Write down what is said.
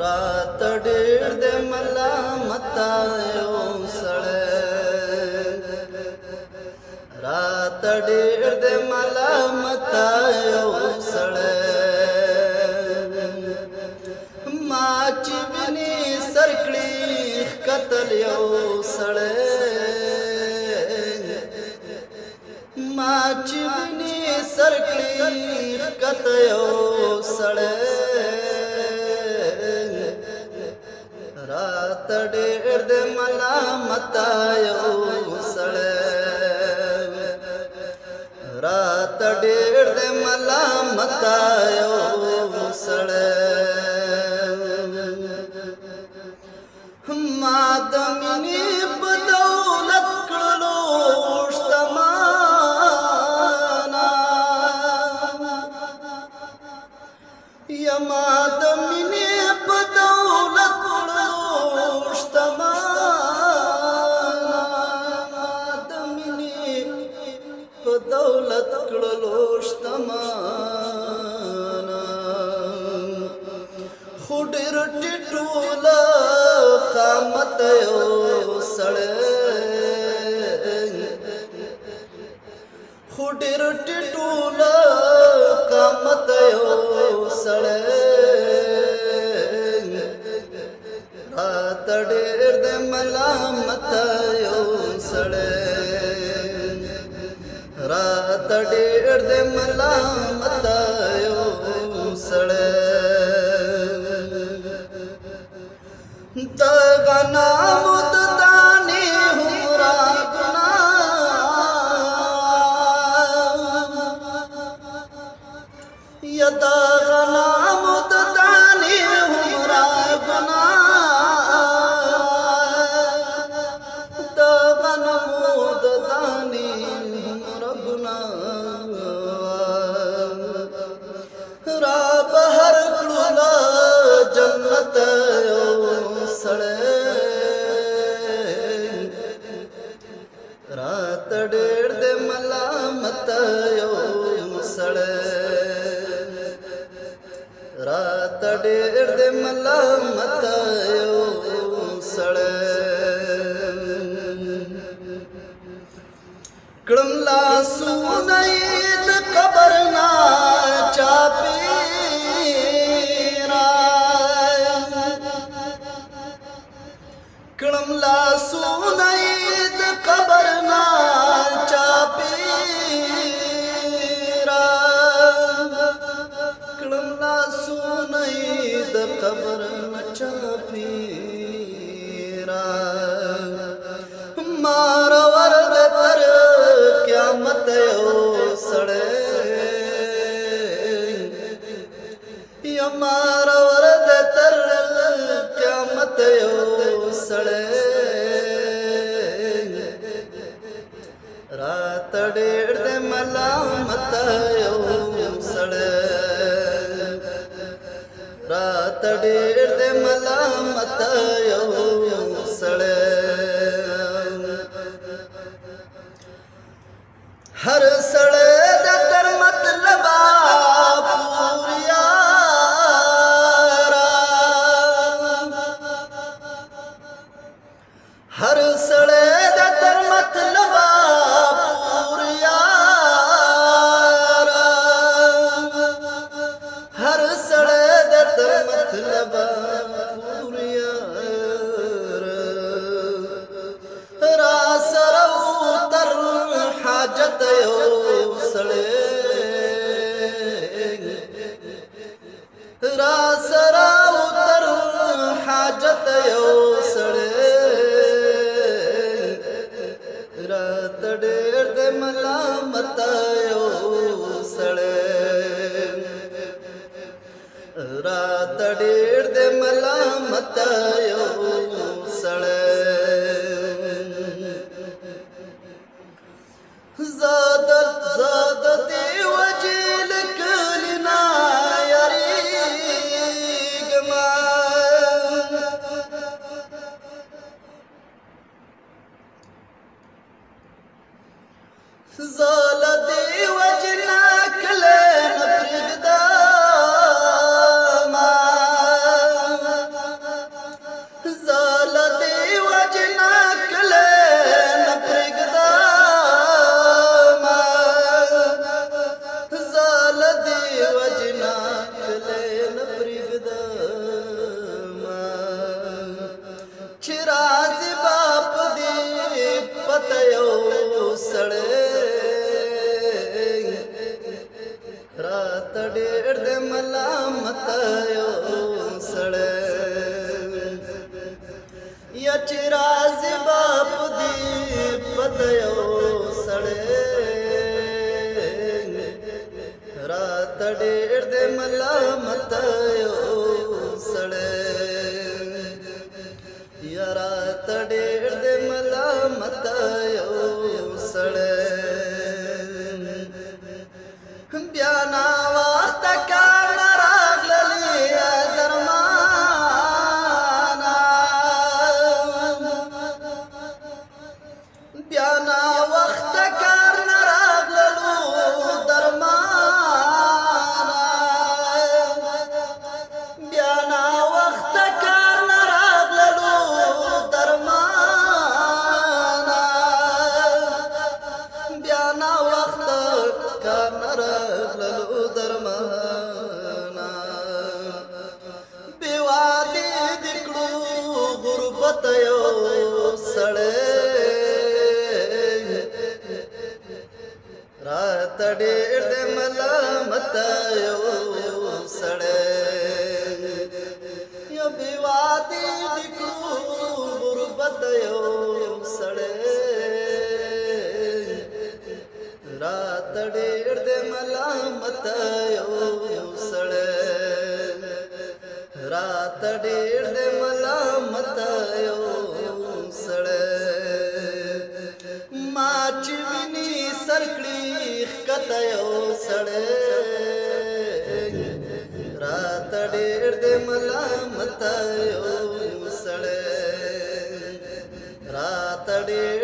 रात ډېر د ملامت یو سړی رات ډېر د ملامت یو سړی ما چې ویني سر کړي قتل یو سړی ما چې ویني سر کړي قتل یو سړی رات ډېر د ملامت یو سړی رات ډېر د ملامت یو سړی ما د مینې په دولت کړلو شتمانا یما د مینې په دولت کړلو شتمانا د مینې په دولت کړلو شتمانا خو ډېر ټیټول قامت یو سړی خو ډېر ټیټول قامت یو سړی رات ډېر د ملامت یو سړی رات ډېر د ملامت یو سړی د غنامو د دانې هومره ګناه یا د غنامو د دانې هومره ګناه د غنمو د دانې هومره ګناه را بهر کړو له جنت رات ډېر د ملامت یو سړی رات ډېر د ملامت یو سړی کړم لاسونه یې د قبر نه چاپېرا کړم لاسونه یې د قبر نه چاپېرا کړم لاسونه یې د قبر نه چاپېرا مار ورد تر قیامت یو سړی یا مار ورد تر قیامت یو سړی رات ډېر د ملامت یو سړی رات ډېر د ملامت یو سړی هر سړی د تر مطلبه پورې یارا هر سړی د تر مطلبه پورې یارا هر سړی د تر مطلبه پورې یارا را سره تر حاجت یو سړی را سره تر حاجت یو سړی رات ډېر د ملامت یو سړی رات ډېر د ملامت یو سړی زاد دی وجل کلنا یریګما زال دی وجل کلنا پرګدا ما یو سړی یا چې راځي به په دې پته یو سړی راته ډېر د ملامت یو سړی یا راته ډېر د ملامت یو سړی بیا ناوخته کار نه راغللې درمانه بیا ناوخته کار نه راغللو درمانه بیا ناوخته کار نه راغللو درمانه بیا ناوخته کار نه راغللو درمانه بې وادي دې کړو غربت یو سړی راته ډېر د ملامت یو سړی یا بې وادي دې کړو غربت یو سړی راته ډېر د ملامت یو سړی راته ډېر د ملامت یو سړی ما چې ویني سر کړي ښکته یو سړی راته ډېر د ملامت یو سړی راته ډېر